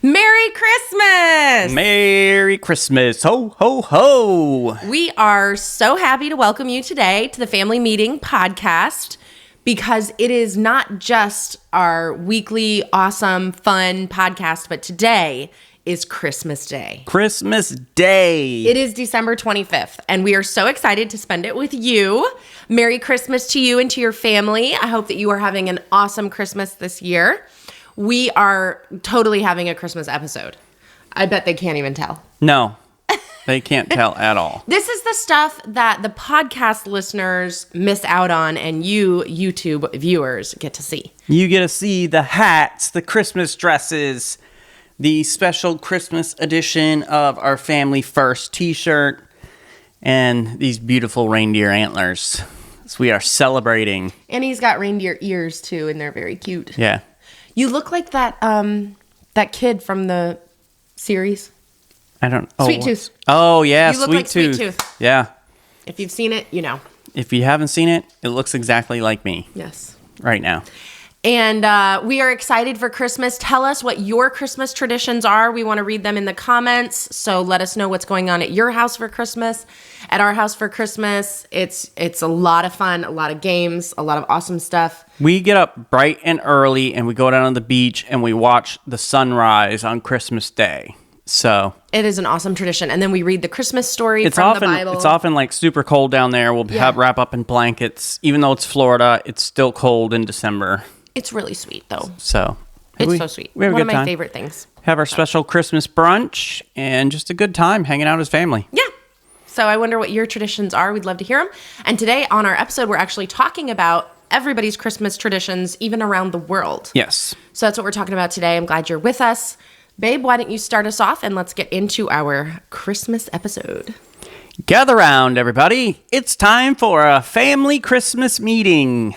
Merry Christmas! Merry Christmas. Ho, ho, ho. We are so happy to welcome you today to the Family Meeting podcast because it is not just our weekly, awesome, fun podcast, but today is Christmas Day. Christmas Day. It is December 25th, and we are so excited to spend it with you. Merry Christmas to you and to your family. I hope that you are having an awesome Christmas this year. We are totally having a Christmas episode. I bet they can't even tell. No, they can't tell at all. This is the stuff that the podcast listeners miss out on and you, YouTube viewers, get to see. You get to see the hats, the Christmas dresses, the special Christmas edition of our Family First t-shirt, and these beautiful reindeer antlers. So we are celebrating. And he's got reindeer ears, too, and they're very cute. Yeah. You look like that kid from the series. I don't... Sweet Tooth. Oh, yeah, You look like Sweet Tooth. Yeah. If you've seen it, you know. If you haven't seen it, it looks exactly like me. Yes. Right now. And we are excited for Christmas. Tell us what your Christmas traditions are. We want to read them in the comments. So let us know what's going on at your house for Christmas. At our house for Christmas, it's a lot of fun, a lot of games, a lot of awesome stuff. We get up bright and early and we go down on the beach and we watch the sunrise on Christmas Day. So it is an awesome tradition. And then we read the Christmas story from the Bible. It's often like super cold down there. We'll wrap up in blankets. Even though it's Florida, it's still cold in December. It's really sweet, though. So it's so sweet. We have One a of good my time. favorite things. Have our special Christmas brunch and just a good time hanging out as family. Yeah. So I wonder what your traditions are. We'd love to hear them. And today on our episode, we're actually talking about everybody's Christmas traditions, even around the world. Yes. So that's what we're talking about today. I'm glad you're with us. Babe, why don't you start us off and let's get into our Christmas episode. Gather round, everybody. It's time for a family Christmas meeting.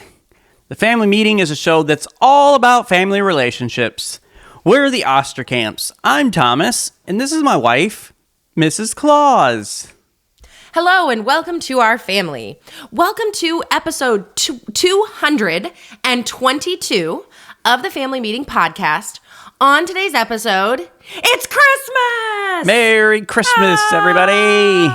The Family Meeting is a show that's all about family relationships. We're the Osterkamps. I'm Thomas, and this is my wife, Mrs. Claus. Hello, and welcome to our family. Welcome to episode 222 of the Family Meeting podcast. On today's episode, it's Christmas! Merry Christmas, everybody!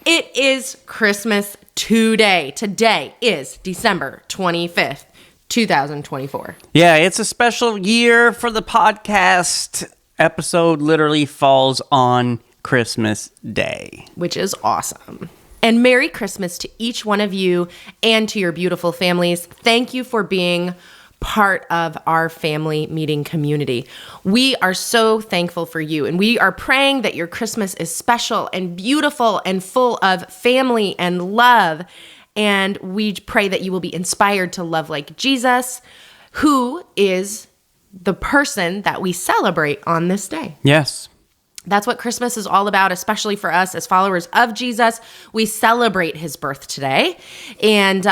It is Christmas today. Today is December 25th, 2024. Yeah, it's a special year for the podcast. Episode literally falls on Christmas Day, which is awesome. And Merry Christmas to each one of you and to your beautiful families. Thank you for being part of our family meeting community. We are so thankful for you, and we are praying that your Christmas is special and beautiful and full of family and love. And we pray that you will be inspired to love like Jesus, who is the person that we celebrate on this day. Yes. That's what Christmas is all about, especially for us as followers of Jesus. We celebrate his birth today. And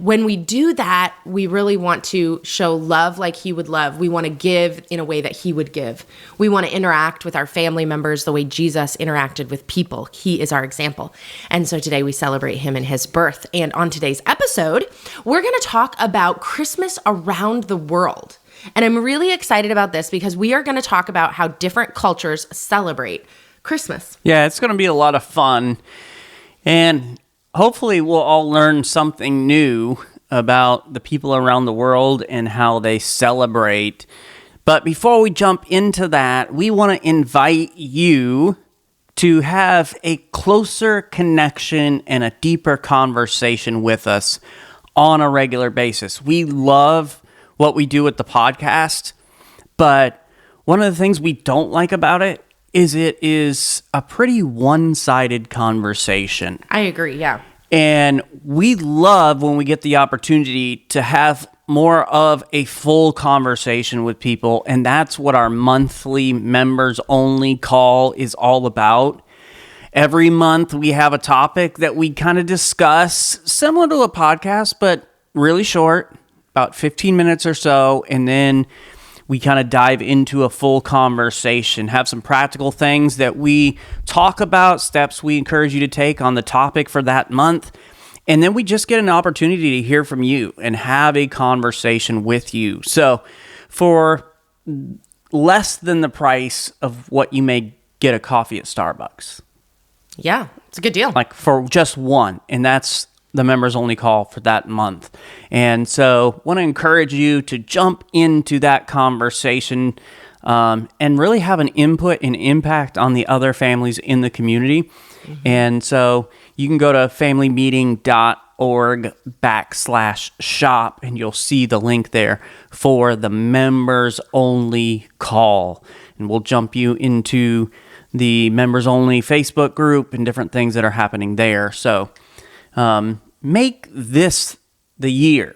when we do that, we really want to show love like he would love. We want to give in a way that he would give. We want to interact with our family members the way Jesus interacted with people. He is our example. And so today we celebrate him and his birth. And on today's episode, we're going to talk about Christmas around the world. And I'm really excited about this because we are going to talk about how different cultures celebrate Christmas. Yeah, it's going to be a lot of fun. And hopefully we'll all learn something new about the people around the world and how they celebrate. But before we jump into that, we want to invite you to have a closer connection and a deeper conversation with us on a regular basis. We love what we do with the podcast, but one of the things we don't like about it is a pretty one-sided conversation. I agree, yeah. And we love when we get the opportunity to have more of a full conversation with people, and that's what our monthly members only call is all about. Every month we have a topic that we kind of discuss, similar to a podcast, but really short, about 15 minutes or so, and then we kind of dive into a full conversation, have some practical things that we talk about, steps we encourage you to take on the topic for that month, and then we just get an opportunity to hear from you and have a conversation with you. So for less than the price of what you may get a coffee at Starbucks. Yeah, it's a good deal. Like for just one, and that's the members only call for that month. And so want to encourage you to jump into that conversation and really have an input and impact on the other families in the community. And so you can go to familymeeting.org/shop and you'll see the link there for the members only call. And we'll jump you into the members only Facebook group and different things that are happening there. So make this the year.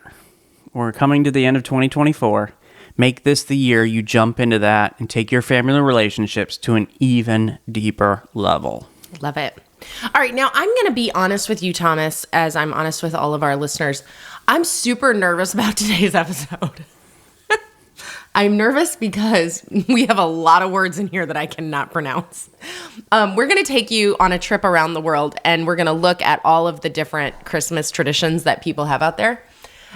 We're coming to the end of 2024. Make this the year you jump into that and take your family relationships to an even deeper level. Love it. All right, now I'm going to be honest with you, Thomas, as I'm honest with all of our listeners. I'm super nervous about today's episode. I'm nervous because we have a lot of words in here that I cannot pronounce. We're going to take you on a trip around the world, and we're going to look at all of the different Christmas traditions that people have out there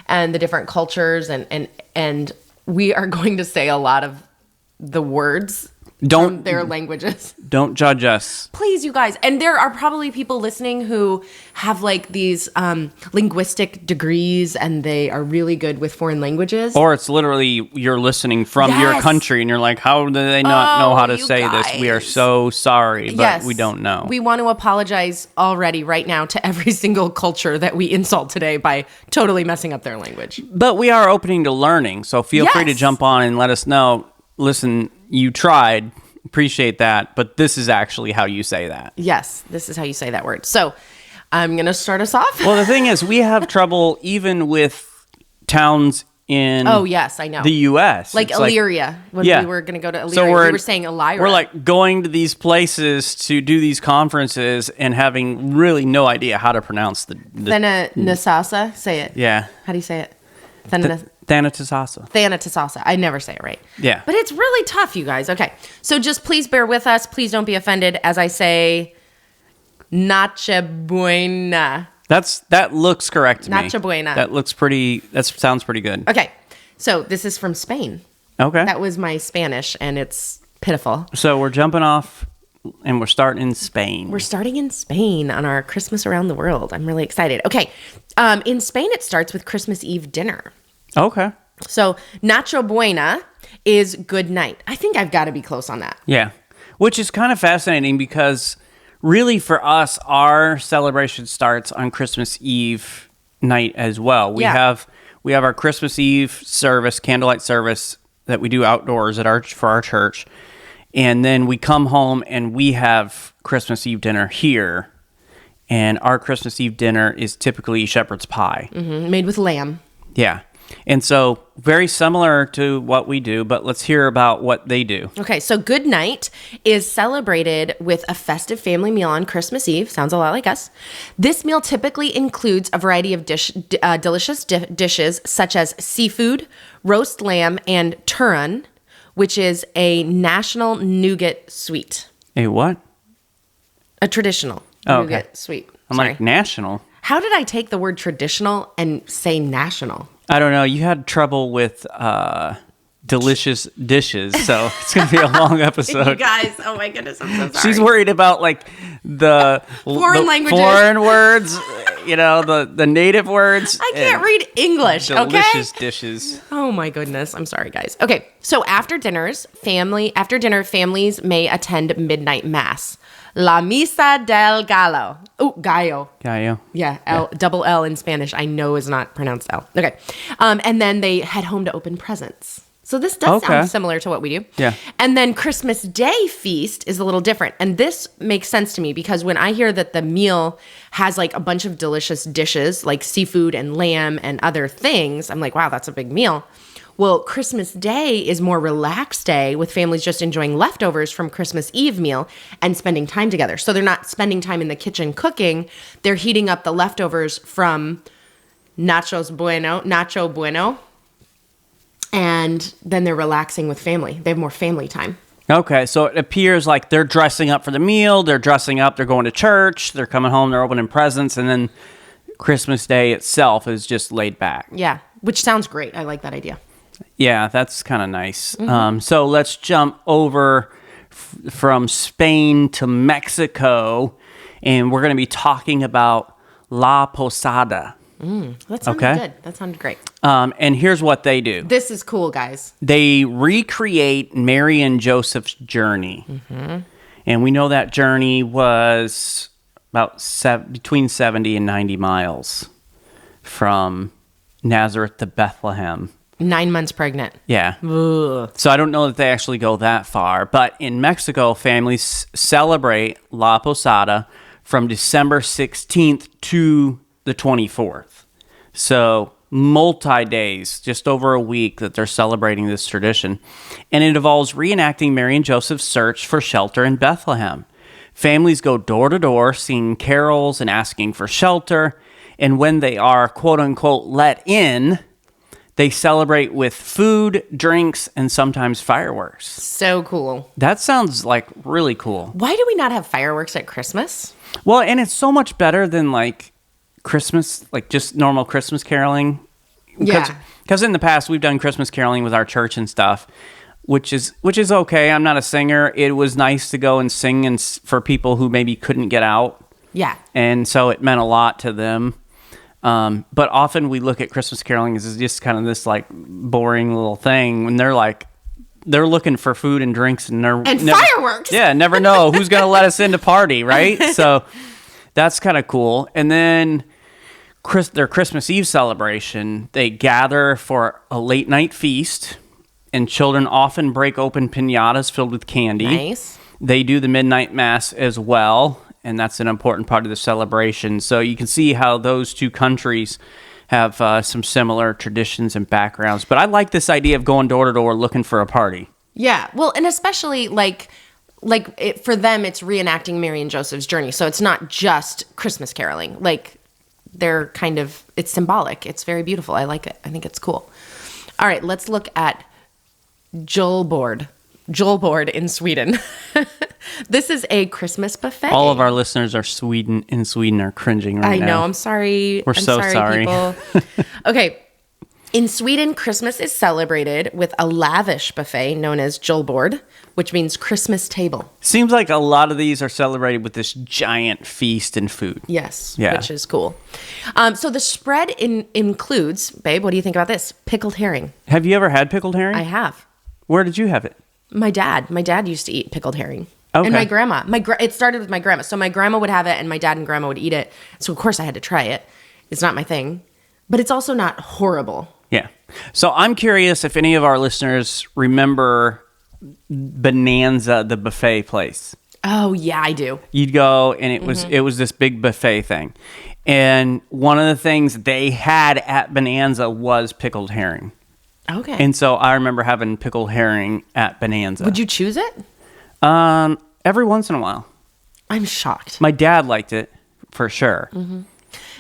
and the different cultures, and we are going to say a lot of the words from their languages. Don't judge us. Please, you guys. And there are probably people listening who have like these linguistic degrees and they are really good with foreign languages. Or it's literally you're listening from your country and you're like, how do they not know how to say this? We are so sorry, but we don't know. We want to apologize already right now to every single culture that we insult today by totally messing up their language. But we are opening to learning, so feel free to jump on and let us know. Listen, you tried, appreciate that, but this is actually how you say that. Yes, this is how you say that word. So I'm going to start us off. Well, the thing is, we have trouble even with towns in the U.S. Like it's Illyria, when we were going to go to Illyria, so we were saying Elira. We're like going to these places to do these conferences and having really no idea how to pronounce the Thanatasasa, say it. Yeah. How do you say it? Thanatasasa. Thanatasasa. I never say it right. Yeah. But it's really tough, you guys. Okay. So just please bear with us. Please don't be offended as I say Noche Buena. That looks correct to me. Noche Buena. That sounds pretty good. Okay. So this is from Spain. Okay. That was my Spanish and it's pitiful. So we're jumping off and we're starting in Spain. We're starting in Spain on our Christmas around the world. I'm really excited. Okay. In Spain, it starts with Christmas Eve dinner. Okay. So Noche Buena is good night. I think I've got to be close on that. Yeah. Which is kind of fascinating because really for us, our celebration starts on Christmas Eve night as well. We have our Christmas Eve service, candlelight service that we do outdoors for our church. And then we come home and we have Christmas Eve dinner here. And our Christmas Eve dinner is typically shepherd's pie. Mm-hmm. Made with lamb. Yeah. And so very similar to what we do, but let's hear about what they do. Okay, so Good Night is celebrated with a festive family meal on Christmas Eve. Sounds a lot like us. This meal typically includes a variety of delicious dishes such as seafood, roast lamb, and turon, which is a national nougat sweet. A what? A traditional nougat sweet. I'm like, national? How did I take the word traditional and say national? I don't know. You had trouble with delicious dishes, so it's going to be a long episode. You guys, oh my goodness, I'm so sorry. She's worried about like the languages, foreign words, the native words. I can't read English. Delicious dishes. Oh my goodness, I'm sorry, guys. Okay, so after dinner, families may attend midnight mass. La Misa del Gallo. Oh, gallo. Gallo. Yeah, double L in Spanish. I know is not pronounced L. Okay. And then they head home to open presents. So this does sound similar to what we do. Yeah. And then Christmas Day feast is a little different. And this makes sense to me because when I hear that the meal has like a bunch of delicious dishes like seafood and lamb and other things, I'm like, wow, that's a big meal. Well, Christmas Day is more relaxed day with families just enjoying leftovers from Christmas Eve meal and spending time together. So they're not spending time in the kitchen cooking. They're heating up the leftovers from Nacho Bueno, and then they're relaxing with family. They have more family time. Okay, so it appears like they're dressing up for the meal, they're dressing up, they're going to church, they're coming home, they're opening presents, and then Christmas Day itself is just laid back. Yeah, which sounds great. I like that idea. Yeah, that's kind of nice. So let's jump over from Spain to Mexico, and we're going to be talking about La Posada. That sounded good. That sounded great. And here's what they do. This is cool, guys. They recreate Mary and Joseph's journey. And we know that journey was about between 70 and 90 miles from Nazareth to Bethlehem. 9 months pregnant. Yeah. Ugh. So I don't know that they actually go that far. But in Mexico, families celebrate La Posada from December 16th to the 24th. So multi-days, just over a week that they're celebrating this tradition. And it involves reenacting Mary and Joseph's search for shelter in Bethlehem. Families go door to door singing carols and asking for shelter. And when they are, quote unquote, let in, they celebrate with food, drinks, and sometimes fireworks. So cool. That sounds like really cool. Why do we not have fireworks at Christmas? Well, and it's so much better than like Christmas, like just normal Christmas caroling. Yeah. Because in the past we've done Christmas caroling with our church and stuff, which is okay. I'm not a singer. It was nice to go and sing and for people who maybe couldn't get out. Yeah. And so it meant a lot to them. But often we look at Christmas caroling as just kind of this like boring little thing when they're looking for food and drinks and fireworks. Yeah, never know who's going to let us in to party, right? So that's kind of cool. And then their Christmas Eve celebration, they gather for a late night feast, and children often break open piñatas filled with candy. Nice. They do the midnight mass as well, and that's an important part of the celebration. So you can see how those two countries have some similar traditions and backgrounds. But I like this idea of going door to door looking for a party. Yeah. Well, and especially for them, it's reenacting Mary and Joseph's journey. So it's not just Christmas caroling. Like they're it's symbolic. It's very beautiful. I like it. I think it's cool. All right, let's look at Julbord in Sweden. This is a Christmas buffet. All of our listeners in Sweden are cringing right now. I know. I'm sorry. We're so sorry. People. Okay. In Sweden, Christmas is celebrated with a lavish buffet known as julbord, which means Christmas table. Seems like a lot of these are celebrated with this giant feast and food. Yes, yeah. Which is cool. So the spread includes, babe, what do you think about this? Pickled herring. Have you ever had pickled herring? I have. Where did you have it? My dad used to eat pickled herring. Okay. And my grandma. It started with my grandma. So my grandma would have it and my dad and grandma would eat it. So of course I had to try it. It's not my thing, but it's also not horrible. Yeah. So I'm curious if any of our listeners remember Bonanza, the buffet place. Oh yeah, I do. You'd go and it was this big buffet thing. And one of the things they had at Bonanza was pickled herring. Okay. And so I remember having pickled herring at Bonanza. Would you choose it? Every once in a while. I'm shocked. My dad liked it for sure. Mm-hmm.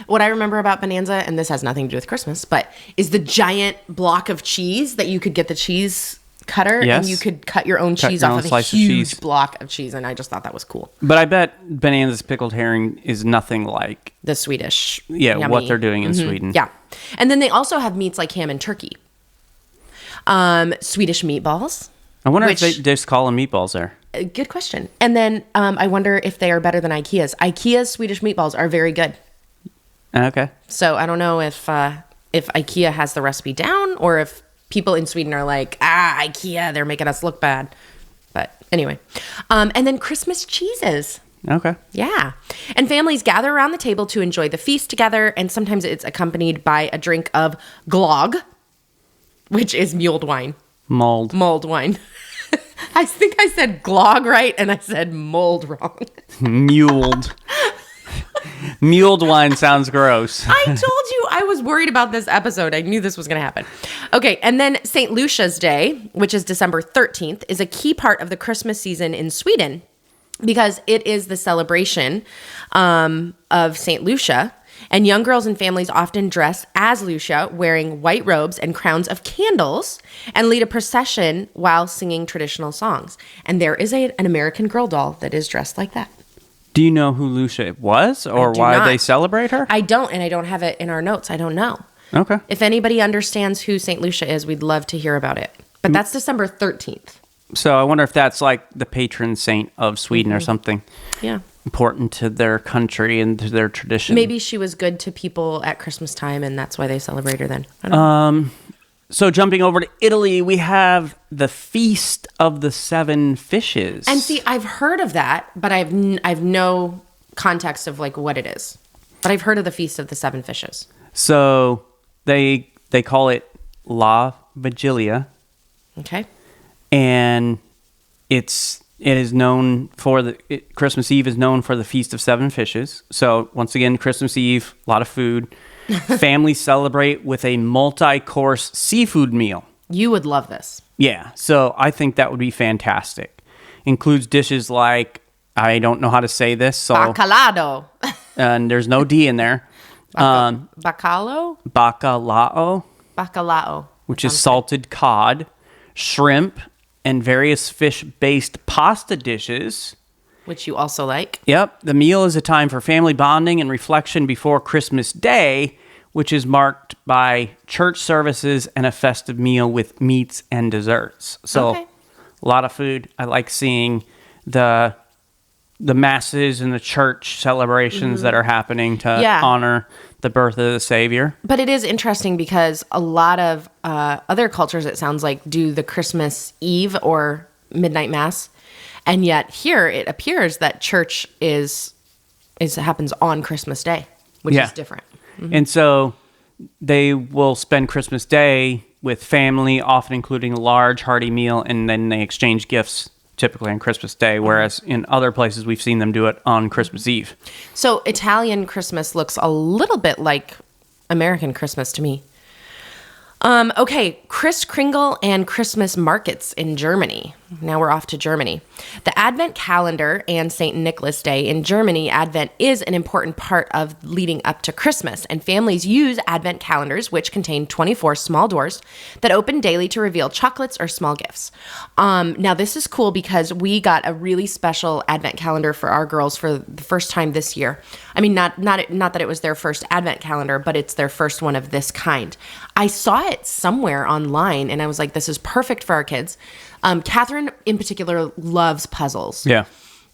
What I remember about Bonanza, and this has nothing to do with Christmas, but is the giant block of cheese that you could get the cheese cutter and you could cut your own cheese off of a huge block of cheese. And I just thought that was cool. But I bet Bonanza's pickled herring is nothing like the Swedish. Yeah, what they're doing in Sweden. Yeah. And then they also have meats like ham and turkey. Swedish meatballs. I wonder if they just call them meatballs there. Good question. And then I wonder if they are better than IKEA's. IKEA's Swedish meatballs are very good. Okay. So I don't know if IKEA has the recipe down or if people in Sweden are like, IKEA, they're making us look bad. But anyway. And then Christmas cheeses. Okay. Yeah. And families gather around the table to enjoy the feast together. And sometimes it's accompanied by a drink of glögg, which is mulled wine. Mulled wine. I think I said glögg right, and I said mold wrong. Mulled wine sounds gross. I told you I was worried about this episode. I knew this was going to happen. Okay, and then St. Lucia's Day, which is December 13th, is a key part of the Christmas season in Sweden because it is the celebration of St. Lucia. And young girls and families often dress as Lucia, wearing white robes and crowns of candles, and lead a procession while singing traditional songs. And there is an American Girl doll that is dressed like that. Do you know who Lucia was or why they celebrate her? I don't, and I don't have it in our notes. I don't know. Okay. If anybody understands who St. Lucia is, we'd love to hear about it. But that's December 13th. So I wonder if that's like the patron saint of Sweden or something. Yeah. Important to their country and to their tradition. Maybe she was good to people at Christmas time, and that's why they celebrate her then. I don't know. So jumping over to Italy, we have the Feast of the Seven Fishes. And see, I've heard of that, but I've no context of like what it is. But I've heard of the Feast of the Seven Fishes. So they call it La Vigilia. Okay. And it is known for Christmas Eve is known for the Feast of Seven Fishes. So once again, Christmas Eve, a lot of food. Families celebrate with a multi-course seafood meal. You would love this. Yeah, so I think that would be fantastic. Includes dishes like, I don't know how to say this, so Bacalao. and there's no D in there. Bacalao? Bacalao, which is salted cod, shrimp, and various fish-based pasta dishes. Which you also like. Yep. The meal is a time for family bonding and reflection before Christmas Day, which is marked by church services and a festive meal with meats and desserts. So a lot of food. I like seeing the masses and the church celebrations that are happening to honor the birth of the Savior. But it is interesting because a lot of other cultures, it sounds like, do the Christmas Eve or midnight mass. And yet here it appears that church happens on Christmas Day, which is different. Mm-hmm. And so they will spend Christmas Day with family, often including a large hearty meal, and then they exchange gifts typically on Christmas Day, whereas in other places we've seen them do it on Christmas Eve. So Italian Christmas looks a little bit like American Christmas to me. Okay, Kris Kringle and Christmas markets in Germany. Now we're off to Germany. The Advent calendar and St. Nicholas Day in Germany, Advent is an important part of leading up to Christmas, and families use Advent calendars, which contain 24 small doors that open daily to reveal chocolates or small gifts. Now this is cool because we got a really special Advent calendar for our girls for the first time this year. I mean, not that it was their first Advent calendar, but it's their first one of this kind. I saw it somewhere online, and I was like, this is perfect for our kids. Catherine, in particular, loves puzzles. Yeah.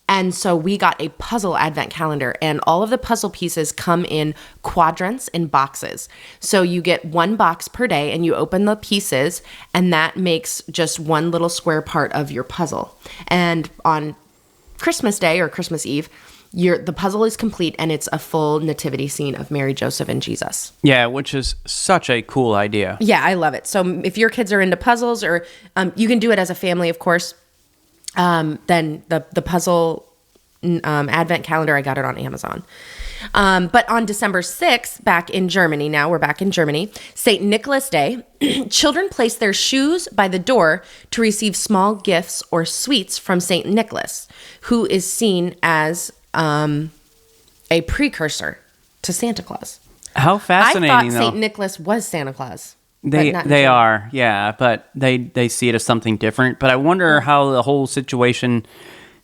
And so we got a puzzle Advent calendar, and all of the puzzle pieces come in quadrants in boxes. So you get one box per day, and you open the pieces, and that makes just one little square part of your puzzle. And on Christmas Day or Christmas Eve, the puzzle is complete, and it's a full nativity scene of Mary, Joseph, and Jesus. Yeah, which is such a cool idea. Yeah, I love it. So if your kids are into puzzles, or you can do it as a family, of course, then the puzzle Advent calendar, I got it on Amazon. But on December 6th, back in Germany, now we're back in Germany, St. Nicholas Day, children place their shoes by the door to receive small gifts or sweets from St. Nicholas, who is seen as a precursor to Santa Claus. How fascinating, I thought though. St. Nicholas was Santa Claus. They are, yeah, but they see it as something different. But I wonder how the whole situation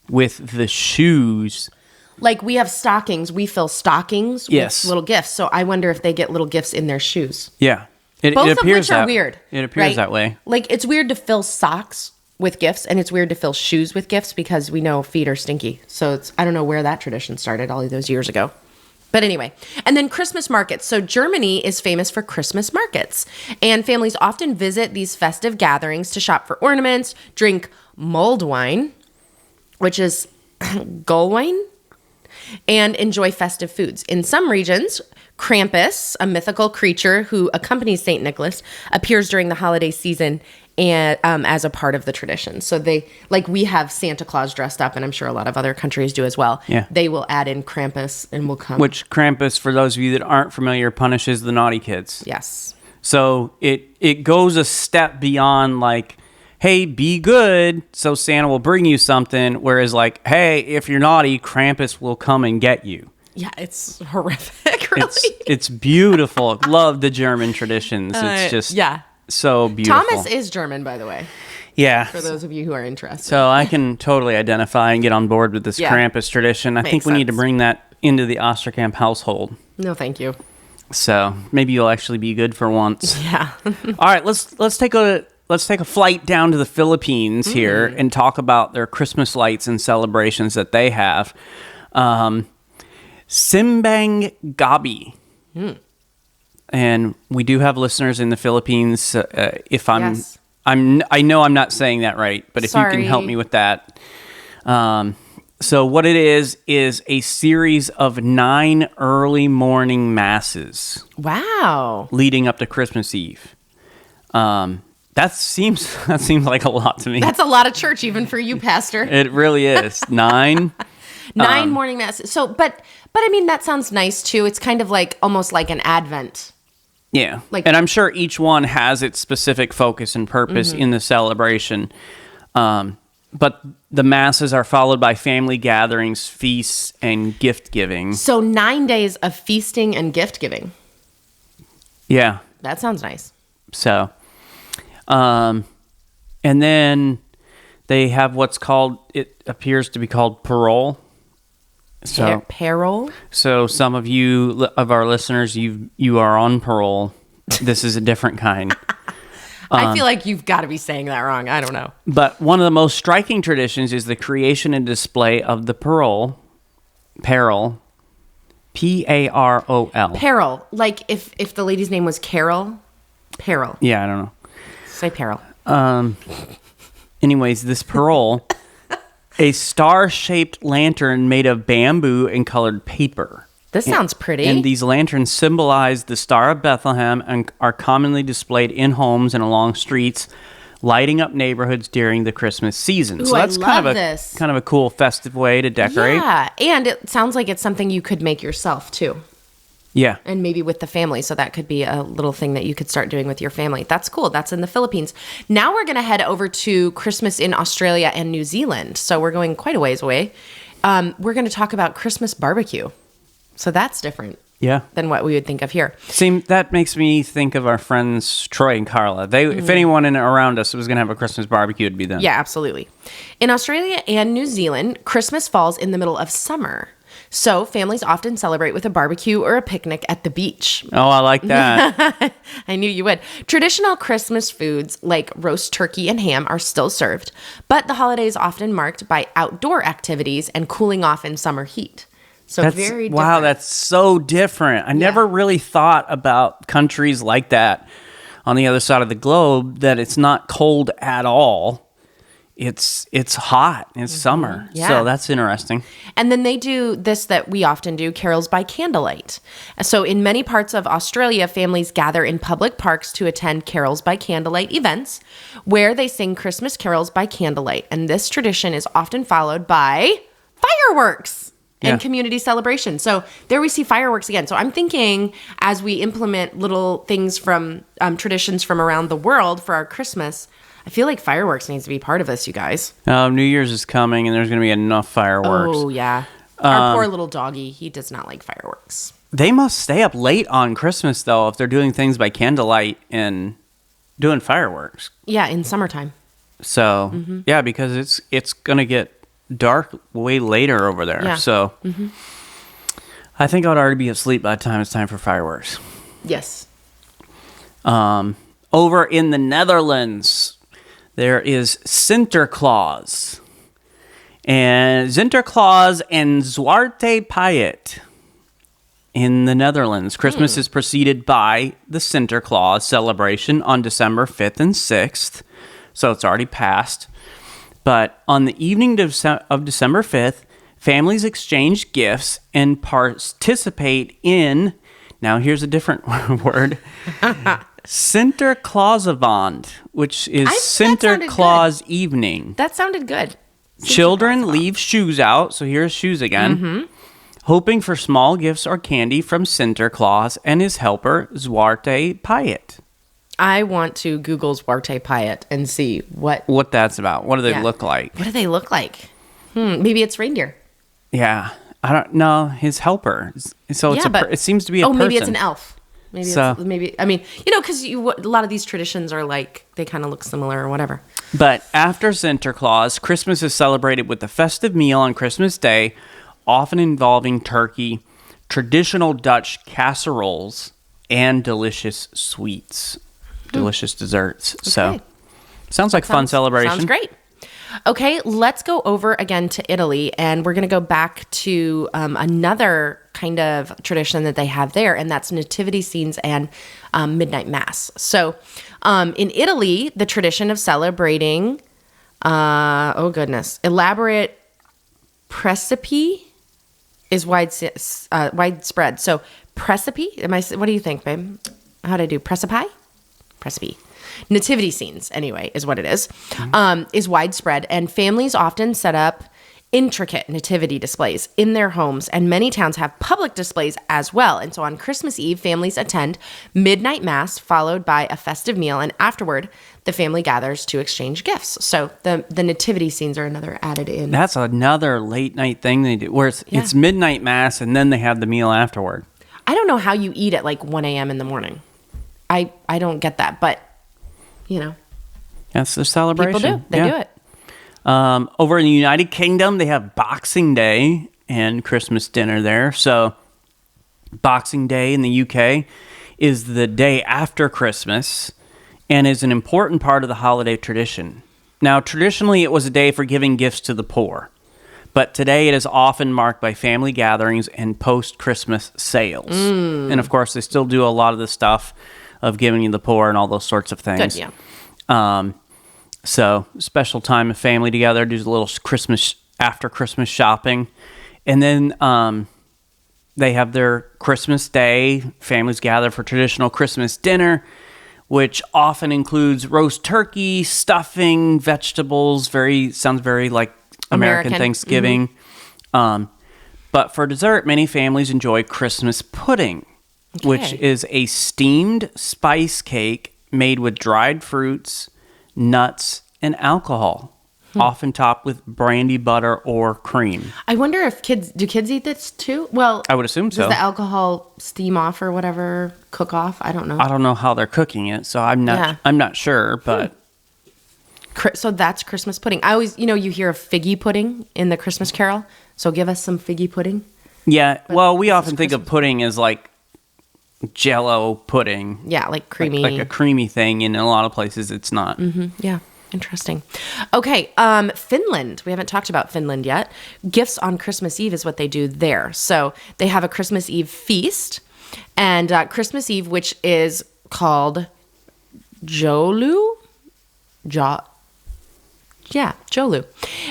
with the shoes. Like we have stockings, we fill stockings with little gifts. So I wonder if they get little gifts in their shoes. Yeah. Both of which are weird. It appears that way. Like it's weird to fill socks with gifts, and it's weird to fill shoes with gifts because we know feet are stinky. So I don't know where that tradition started all of those years ago. But anyway, and then Christmas markets. So Germany is famous for Christmas markets, and families often visit these festive gatherings to shop for ornaments, drink mulled wine, which is Gullwine, and enjoy festive foods. In some regions, Krampus, a mythical creature who accompanies St. Nicholas, appears during the holiday season and as a part of the tradition. So we have Santa Claus dressed up, and I'm sure a lot of other countries do as well. Yeah. They will add in Krampus and will come. Which Krampus, for those of you that aren't familiar, punishes the naughty kids. Yes. So it goes a step beyond like, hey, be good, so Santa will bring you something. Whereas like, hey, if you're naughty, Krampus will come and get you. Yeah, it's horrific, really. It's beautiful. Love the German traditions. It's just so beautiful. Thomas is German, by the way. Yeah. For those of you who are interested. So I can totally identify and get on board with this Krampus tradition. I think we need to bring that into the Osterkamp household. No, thank you. So maybe you'll actually be good for once. Yeah. All right, let's take a flight down to the Philippines here and talk about their Christmas lights and celebrations that they have. Simbang Gabi. And we do have listeners in the Philippines. If Yes. I know I'm not saying that right, but if you can help me with that. So what it is a series of 9 early morning masses. Wow. Leading up to Christmas Eve. That seems like a lot to me. That's a lot of church, even for you, Pastor. It really is. 9. 9 morning masses. So, but I mean, that sounds nice too. It's kind of like almost like an Advent. Yeah. And I'm sure each one has its specific focus and purpose in the celebration. But the masses are followed by family gatherings, feasts, and gift giving. So 9 days of feasting and gift giving. Yeah. That sounds nice. So, and then they have what's called, it appears to be called parole. So Parole? So some of you, of our listeners, you are on parole. This is a different kind. I feel like you've got to be saying that wrong. I don't know. But one of the most striking traditions is the creation and display of the peril, Parol, Peril. Like if the lady's name was Carol, Peril. Yeah, I don't know. Say Peril. Anyways, this parole, a star-shaped lantern made of bamboo and colored paper. This sounds pretty. And these lanterns symbolize the Star of Bethlehem and are commonly displayed in homes and along streets, lighting up neighborhoods during the Christmas season. Ooh, so that's kind of a cool festive way to decorate. Yeah, and it sounds like it's something you could make yourself too. Yeah. And maybe with the family. So that could be a little thing that you could start doing with your family. That's cool. That's in the Philippines. Now we're going to head over to Christmas in Australia and New Zealand. So we're going quite a ways away. We're going to talk about Christmas barbecue. So that's different. Yeah. Than what we would think of here. That makes me think of our friends Troy and Carla. If anyone around us was going to have a Christmas barbecue, it'd be them. Yeah, absolutely. In Australia and New Zealand, Christmas falls in the middle of summer. So families often celebrate with a barbecue or a picnic at the beach. Oh, I like that. I knew you would. Traditional Christmas foods like roast turkey and ham are still served, but the holiday is often marked by outdoor activities and cooling off in summer heat. So very different. Wow, that's so different. I never really thought about countries like that on the other side of the globe, that it's not cold at all. It's hot. It's summer. Yeah. So that's interesting. And then they do this that we often do, carols by candlelight. So in many parts of Australia, families gather in public parks to attend carols by candlelight events where they sing Christmas carols by candlelight. And this tradition is often followed by fireworks and community celebration. So there we see fireworks again. So I'm thinking as we implement little things from traditions from around the world for our Christmas, I feel like fireworks needs to be part of this, you guys. New Year's is coming, and there's going to be enough fireworks. Oh, yeah. Our poor little doggy, he does not like fireworks. They must stay up late on Christmas, though, if they're doing things by candlelight and doing fireworks. Yeah, in summertime. So, yeah, because it's going to get dark way later over there. Yeah. So, I think I'd already be asleep by the time it's time for fireworks. Yes. Over in the Netherlands, there is Sinterklaas. And Sinterklaas and Zwarte Piet in the Netherlands. Christmas is preceded by the Sinterklaas celebration on December 5th and 6th. So it's already passed. But on the evening of December 5th, families exchange gifts and participate in, now here's a different word, Sinterklaasavond, which is Sinterklaas evening. That sounded good. Children leave shoes out, so here's shoes again, hoping for small gifts or candy from Sinterklaas and his helper, Zwarte Piet. I want to Google Zwarte Piet and see what that's about. What do they look like? What do they look like? Maybe it's reindeer. Yeah. I don't know. His helper. So it seems to be a person. Maybe it's an elf. Maybe So- I mean, because a lot of these traditions are like, they kind of look similar or whatever. But after Sinterklaas, Christmas is celebrated with a festive meal on Christmas Day, often involving turkey, traditional Dutch casseroles, and delicious sweets, delicious desserts. So, Okay. sounds like fun celebration. Sounds great. Okay, let's go over again to Italy, and we're going to go back to another kind of tradition that they have there, and that's nativity scenes and midnight mass. So, in Italy, the tradition of celebrating, elaborate precipi is widespread. So, precipi, what do you think, babe? How'd I do? Precipi. Nativity scenes, anyway, is what it is widespread, and families often set up intricate nativity displays in their homes, and many towns have public displays as well. And so on Christmas Eve, families attend midnight mass followed by a festive meal, and afterward, the family gathers to exchange gifts. So the nativity scenes are another added in. That's another late night thing they do, where it's midnight mass and then they have the meal afterward. I don't know how you eat at like 1 a.m. in the morning. I don't get that, but that's their celebration. People do. They do it. Over in the United Kingdom, they have Boxing Day and Christmas dinner there. So Boxing Day in the UK is the day after Christmas and is an important part of the holiday tradition. Now, traditionally, it was a day for giving gifts to the poor. But today it is often marked by family gatherings and post-Christmas sales. And of course, they still do a lot of the stuff of giving to the poor and all those sorts of things. Good, yeah. So special time of family together, do a little after Christmas shopping. And then they have their Christmas Day. Families gather for traditional Christmas dinner, which often includes roast turkey, stuffing, vegetables. Sounds very like American Thanksgiving. But for dessert, many families enjoy Christmas pudding, which is a steamed spice cake made with dried fruits, nuts, and alcohol, often topped with brandy, butter, or cream. I wonder if kids eat this too? Well, I would assume so. Does the alcohol steam off or whatever, cook off? I don't know. I don't know how they're cooking it, so I'm not sure, but so that's Christmas pudding. I always, you hear of figgy pudding in the Christmas Carol. So give us some figgy pudding. Yeah, well, we often think of pudding as like Jell-O pudding. Yeah, like creamy. Like a creamy thing, and in a lot of places it's not. Yeah, interesting. Okay, Finland. We haven't talked about Finland yet. Gifts on Christmas Eve is what they do there. So they have a Christmas Eve feast, and Christmas Eve, which is called Joulu? Joulu,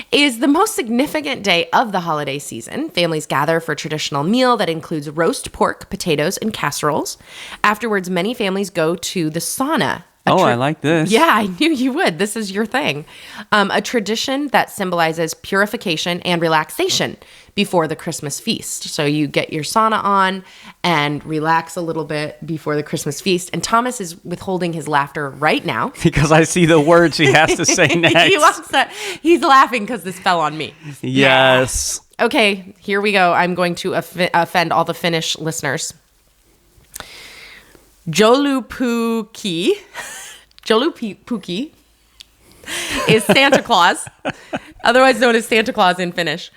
is the most significant day of the holiday season. Families gather for a traditional meal that includes roast pork, potatoes, and casseroles. Afterwards, many families go to the sauna. I like this. Yeah, I knew you would. This is your thing. A tradition that symbolizes purification and relaxation before the Christmas feast. So you get your sauna on and relax a little bit before the Christmas feast. And Thomas is withholding his laughter right now. Because I see the words he has to say next. He's laughing because this fell on me. Yes. Yeah. Okay, here we go. I'm going to offend all the Finnish listeners. Joulupuki is Santa Claus, otherwise known as Santa Claus in Finnish.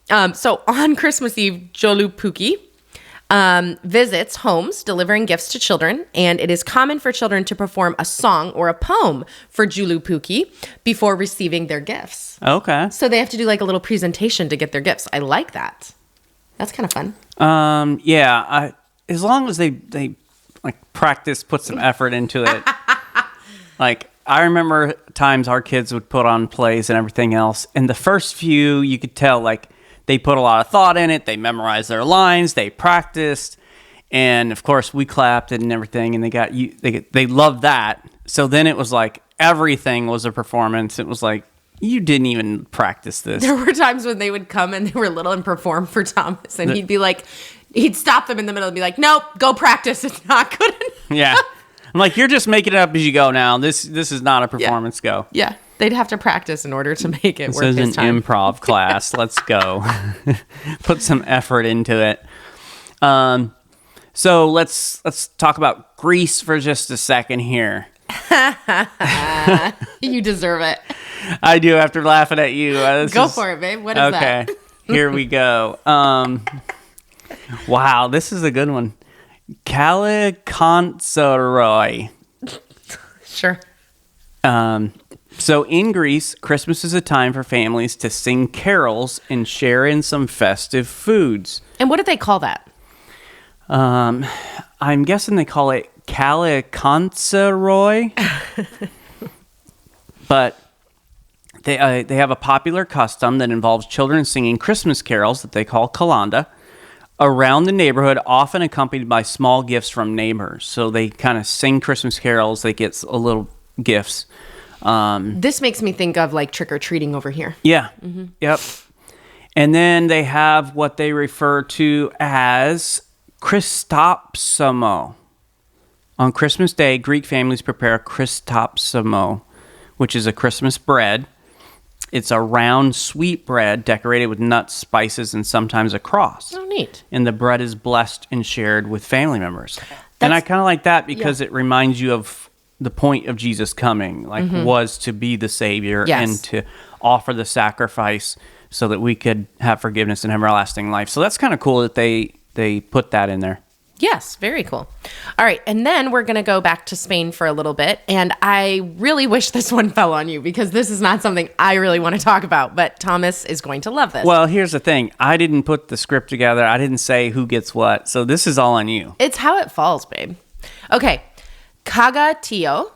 So on Christmas Eve, Joulupuki visits homes delivering gifts to children, and it is common for children to perform a song or a poem for Joulupuki before receiving their gifts. Okay. So they have to do like a little presentation to get their gifts. I like that. That's kind of fun. Yeah. As long as they like practice, put some effort into it. Like, I remember times our kids would put on plays and everything else, and the first few, you could tell, like, they put a lot of thought in it, they memorized their lines, they practiced, and, of course, we clapped and everything, and they loved that. So then it was like, everything was a performance. It was like, you didn't even practice this. There were times when they would come and they were little and perform for Thomas, and he'd be like... He'd stop them in the middle and be like, nope, go practice. It's not good enough. Yeah. I'm like, you're just making it up as you go now. This is not a performance. Go. Yeah. They'd have to practice in order to make it worth his time. This is an improv class. Let's go. Put some effort into it. So let's talk about Greece for just a second here. You deserve it. I do after laughing at you. Go for it, babe. What is that? Okay. Here we go. Wow, this is a good one. Caliconsaroy. Sure. So in Greece, Christmas is a time for families to sing carols and share in some festive foods. And what do they call that? I'm guessing they call it Caliconsaroy. But they have a popular custom that involves children singing Christmas carols that they call kalanda around the neighborhood, often accompanied by small gifts from neighbors. So they kind of sing Christmas carols. They get a little gifts. This makes me think of like trick-or-treating over here. Yeah. Mm-hmm. Yep. And then they have what they refer to as Christopsimo. On Christmas Day, Greek families prepare Christopsimo, which is a Christmas bread. It's a round, sweet bread decorated with nuts, spices, and sometimes a cross. Oh, neat. And the bread is blessed and shared with family members. And I kind of like that because it reminds you of the point of Jesus coming, was to be the Savior and to offer the sacrifice so that we could have forgiveness and everlasting life. So that's kind of cool that they put that in there. Yes, very cool. All right, and then we're going to go back to Spain for a little bit, and I really wish this one fell on you because this is not something I really want to talk about, but Thomas is going to love this. Well, here's the thing. I didn't put the script together. I didn't say who gets what, so this is all on you. It's how it falls, babe. Okay, Cagatillo,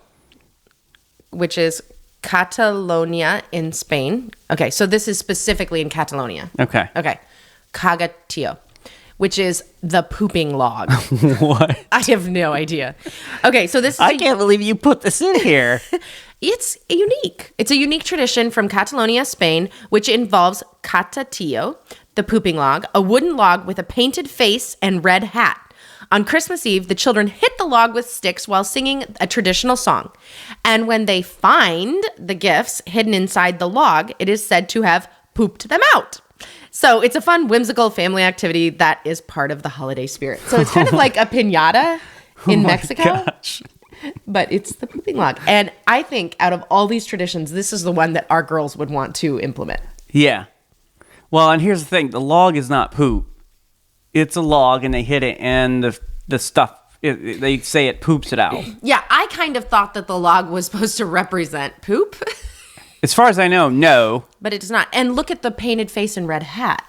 which is Catalonia in Spain. Okay, so this is specifically in Catalonia. Okay. Cagatillo, which is the pooping log. What? I have no idea. Okay, so this is I can't believe you put this in here. It's unique. It's a unique tradition from Catalonia, Spain, which involves catatillo, the pooping log, a wooden log with a painted face and red hat. On Christmas Eve, the children hit the log with sticks while singing a traditional song. And when they find the gifts hidden inside the log, it is said to have pooped them out. So it's a fun, whimsical family activity that is part of the holiday spirit. So it's kind of like a piñata in Mexico, Gosh. but it's the pooping log. And I think out of all these traditions, this is the one that our girls would want to implement. Yeah. Well, and here's the thing. The log is not poop. It's a log, and they hit it, and the stuff, they say it poops it out. Yeah, I kind of thought that the log was supposed to represent poop. As far as I know, no. But it does not. And look at the painted face and red hat.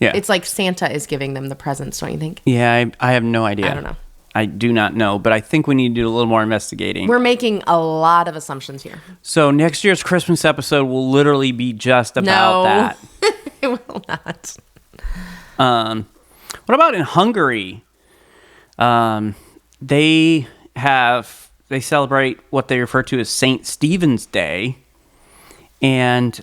Yeah. It's like Santa is giving them the presents, don't you think? Yeah, I have no idea. I don't know. I do not know, but I think we need to do a little more investigating. We're making a lot of assumptions here. So next year's Christmas episode will literally be just about that. It will not. What about in Hungary? They celebrate what they refer to as St. Stephen's Day. And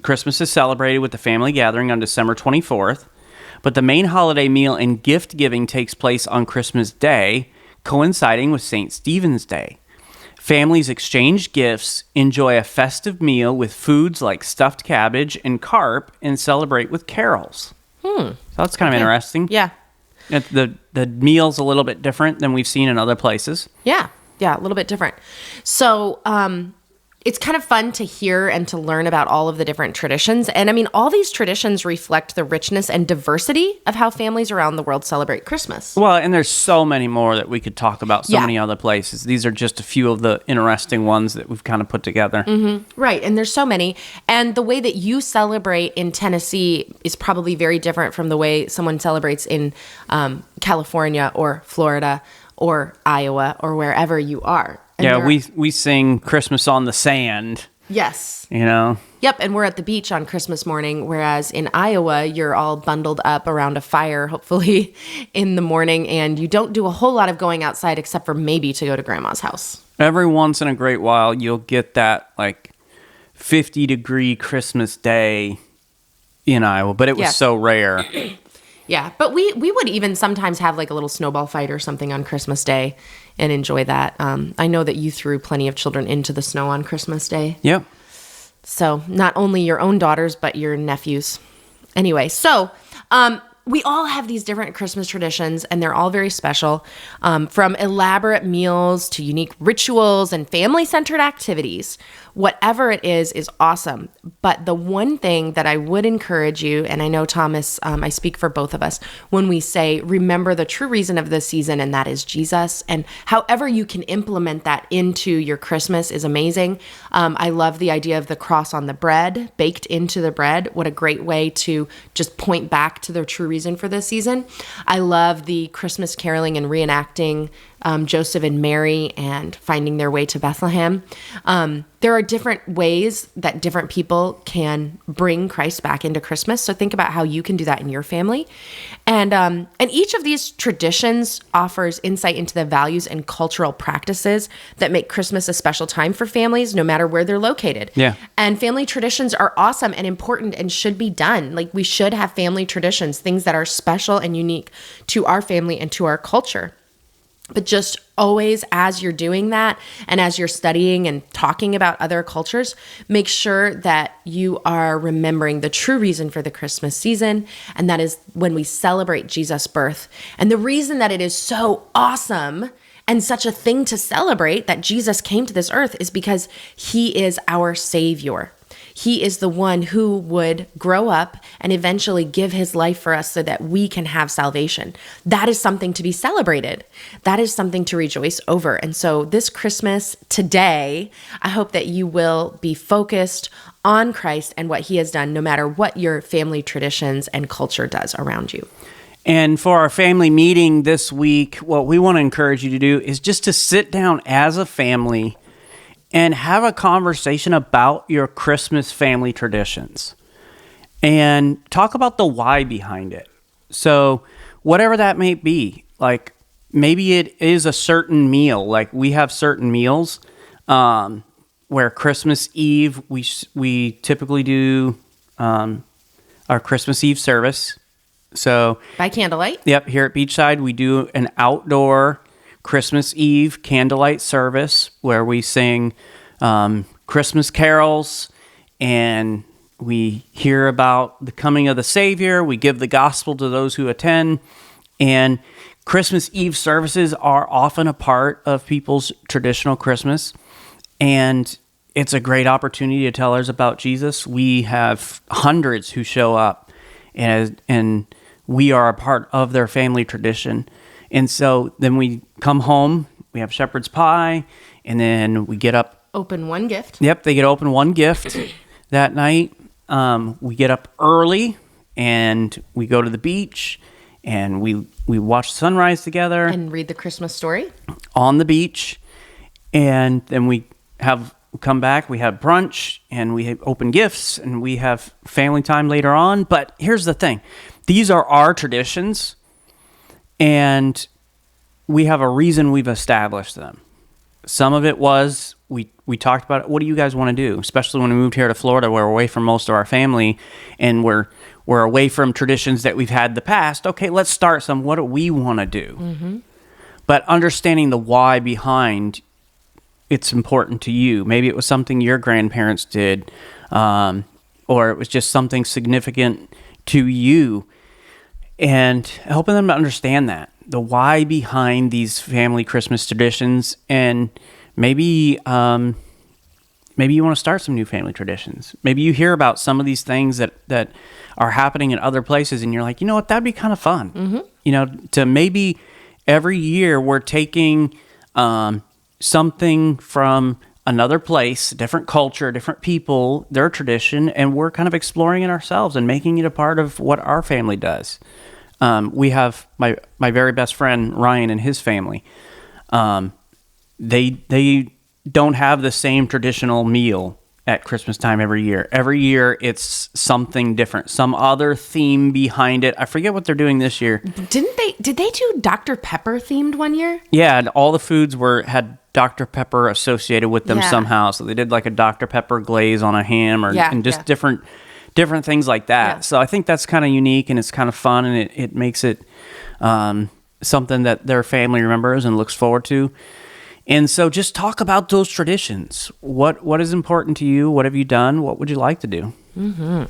Christmas is celebrated with the family gathering on December 24th. But the main holiday meal and gift giving takes place on Christmas Day, coinciding with St. Stephen's Day. Families exchange gifts, enjoy a festive meal with foods like stuffed cabbage and carp, and celebrate with carols. So that's kind of interesting. Yeah. The meal's a little bit different than we've seen in other places. Yeah, a little bit different. So it's kind of fun to hear and to learn about all of the different traditions. And I mean, all these traditions reflect the richness and diversity of how families around the world celebrate Christmas. Well, and there's so many more that we could talk about, so many other places. These are just a few of the interesting ones that we've kind of put together. Mm-hmm. Right, and there's so many. And the way that you celebrate in Tennessee is probably very different from the way someone celebrates in California or Florida or Iowa or wherever you are. And we sing Christmas on the Sand. Yes. You know? Yep, and we're at the beach on Christmas morning, whereas in Iowa, you're all bundled up around a fire, hopefully, in the morning, and you don't do a whole lot of going outside except for maybe to go to Grandma's house. Every once in a great while, you'll get that, 50-degree Christmas day in Iowa, but it was so rare. Yeah, but we would even sometimes have a little snowball fight or something on Christmas Day and enjoy that. I know that you threw plenty of children into the snow on Christmas Day. Yep. So not only your own daughters, but your nephews. Anyway, so We all have these different Christmas traditions, and they're all very special, from elaborate meals to unique rituals and family-centered activities. Whatever it is awesome. But the one thing that I would encourage you, and I know, Thomas, I speak for both of us, when we say, remember the true reason of this season, and that is Jesus. And however you can implement that into your Christmas is amazing. I love the idea of the cross on the bread, baked into the bread. What a great way to just point back to the true reason for this season. I love the Christmas caroling and reenacting Joseph and Mary and finding their way to Bethlehem. There are different ways that different people can bring Christ back into Christmas. So think about how you can do that in your family. And each of these traditions offers insight into the values and cultural practices that make Christmas a special time for families, no matter where they're located. Yeah. And family traditions are awesome and important and should be done. Like, we should have family traditions, things that are special and unique to our family and to our culture. But just always, as you're doing that and as you're studying and talking about other cultures, make sure that you are remembering the true reason for the Christmas season. And that is when we celebrate Jesus' birth. And the reason that it is so awesome and such a thing to celebrate that Jesus came to this earth is because he is our Savior. He is the one who would grow up and eventually give his life for us so that we can have salvation. That is something to be celebrated. That is something to rejoice over. And so this Christmas today, I hope that you will be focused on Christ and what he has done, no matter what your family traditions and culture does around you. And for our family meeting this week, what we want to encourage you to do is just to sit down as a family and have a conversation about your Christmas family traditions and talk about the why behind it. So whatever that may be, like maybe it is a certain meal. Like we have certain meals where Christmas Eve, we typically do our Christmas Eve service. So by candlelight? Yep, here at Beachside, we do an outdoor Christmas Eve candlelight service where we sing Christmas carols and we hear about the coming of the Savior. We give the gospel to those who attend. And Christmas Eve services are often a part of people's traditional Christmas. And it's a great opportunity to tell others about Jesus. We have hundreds who show up and we are a part of their family tradition. And so then we come home, we have shepherd's pie, and then we get up. Open one gift. Yep, they get to open one gift that night. We get up early, and we go to the beach, and we watch the sunrise together. And read the Christmas story. On the beach. And then we come back, we have brunch, and we open gifts, and we have family time later on. But here's the thing. These are our traditions. And we have a reason we've established them. Some of it was, we talked about it. What do you guys want to do? Especially when we moved here to Florida, where we're away from most of our family, and we're away from traditions that we've had in the past. Okay, let's start some. What do we want to do? Mm-hmm. But understanding the why behind it's important to you. Maybe it was something your grandparents did, or it was just something significant to you. And helping them to understand that, the why behind these family Christmas traditions, and maybe you want to start some new family traditions. Maybe you hear about some of these things that are happening in other places, and you're like, you know what, that'd be kind of fun. Mm-hmm. You know, to maybe every year we're taking something from another place, different culture, different people, their tradition, and we're kind of exploring it ourselves and making it a part of what our family does. We have my very best friend Ryan and his family. They don't have the same traditional meal at Christmas time every year. Every year it's something different, some other theme behind it. I forget what they're doing this year. Did they do Dr. Pepper themed one year? Yeah, and all the foods had Dr. Pepper associated with them somehow. So they did like a Dr. Pepper glaze on a ham and just different things like that. Yeah. So I think that's kind of unique and it's kind of fun, and it makes it something that their family remembers and looks forward to. And so just talk about those traditions. What is important to you? What have you done? What would you like to do? Mm-hmm.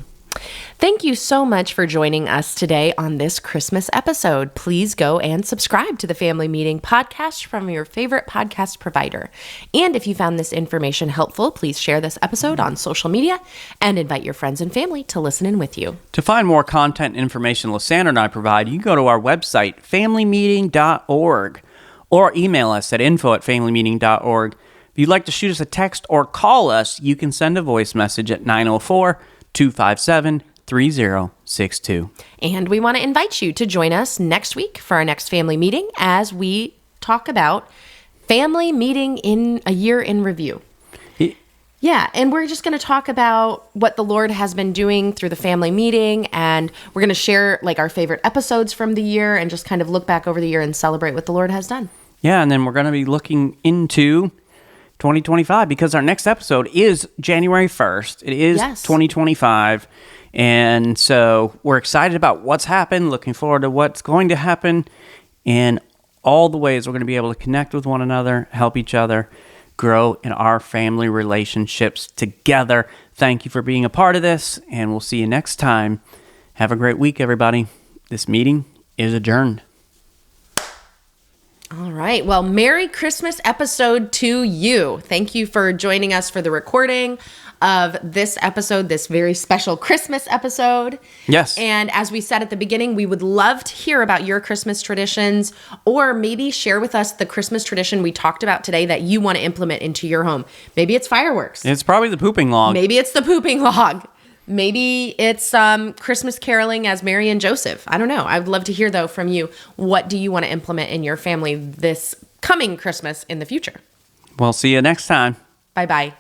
Thank you so much for joining us today on this Christmas episode. Please go and subscribe to the Family Meeting podcast from your favorite podcast provider. And if you found this information helpful, please share this episode on social media and invite your friends and family to listen in with you. To find more content and information Lysandra and I provide, you can go to our website, familymeeting.org, or email us at info@familymeeting.org. If you'd like to shoot us a text or call us, you can send a voice message at 904-257-3062. And we want to invite you to join us next week for our next family meeting as we talk about family meeting in a year in review. Yeah, and we're just going to talk about what the Lord has been doing through the family meeting, and we're going to share like our favorite episodes from the year and just kind of look back over the year and celebrate what the Lord has done. Yeah, and then we're going to be looking into 2025 because our next episode is January 1st. It is 2025. And so we're excited about what's happened, looking forward to what's going to happen, and all the ways we're going to be able to connect with one another, help each other, grow in our family relationships together. Thank you for being a part of this, and we'll see you next time. Have a great week, everybody. This meeting is adjourned. All right. Well, Merry Christmas episode to you. Thank you for joining us for the recording of this episode, this very special Christmas episode. Yes. And as we said at the beginning, we would love to hear about your Christmas traditions, or maybe share with us the Christmas tradition we talked about today that you want to implement into your home. Maybe it's fireworks. It's probably the pooping log. Maybe it's the pooping log. Maybe it's Christmas caroling as Mary and Joseph. I don't know. I would love to hear, though, from you. What do you want to implement in your family this coming Christmas in the future? We'll see you next time. Bye-bye.